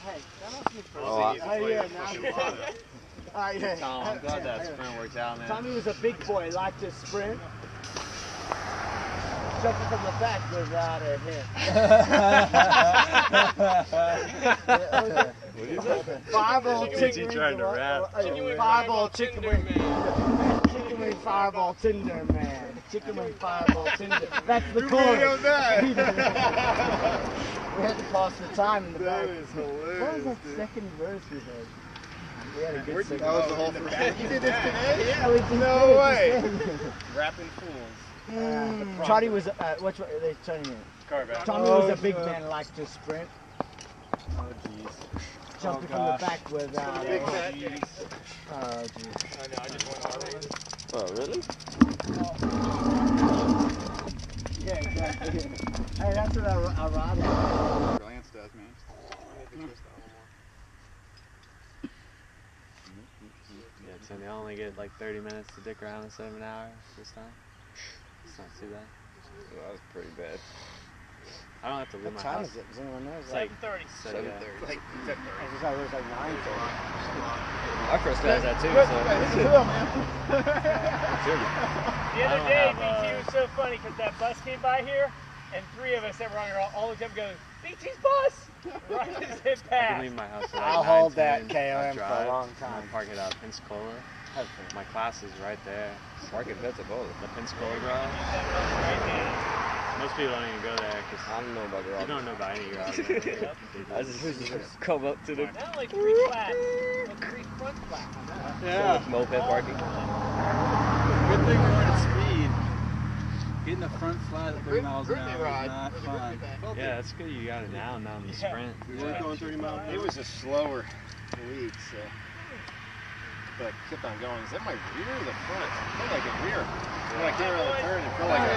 Hey, that must be first. Oh, yeah. Tom, I'm glad that sprint worked out, man. Tommy was a big boy, liked to sprint. Jumping from the back without a hit. What is it? 5-ball chicken wings. Trying to rap. 5-ball chicken wing. Chicken wing 5-ball Tinder man. Chicken wing 5-ball Tinder. That's the chorus. We had to pass the time in the back. That is hilarious. What was that second verse we had? We had a good second. That was the whole first. You did this today? Yeah, we just No did it way. just Rapping fools. then. Charlie was, what's they turning it? Carback. Tommy was a big man, liked to sprint. Oh, jeez. Jumping from the back without Big a fat. Oh, geez. I know, I just went R-rated. Oh, really? Yeah, exactly. Hey, that's what I ride. Lance does, man. Yeah, so they only get like 30 minutes to dick around instead of an hour this time. It's not too bad. Well, that was pretty bad. I don't have to leave What my time house. is it? Does anyone know? It's like 7:30. so, yeah. Like, It was like 9:30. My first day was that too, Good. so. This is Phil, man. The I other don't day, have, BT was so funny because that bus came by here, and 3 of us that were on here all looked up and goes, BT's bus! Right as it I can passed. leave my house at like I'll hold 9:10. that I KOM for a drive, long and time. I park it out Pensacola. My class is right there. Market Pensacola. The Pensacola garage. Right there. Most people don't even go there because I don't know about you garage. don't know about any garage. I just come up to the Not like 3 flats, but 3 front flats. moped parking. Good thing we weren't at speed. Getting a front flat at 30 miles an hour is not fun. Yeah, that's good. You got it now, not on the sprint. We weren't going 30 miles an hour. It was a slower lead, so. But I kept on going. Is that my rear or the front? It felt like a rear. When I came around the turn, it felt like a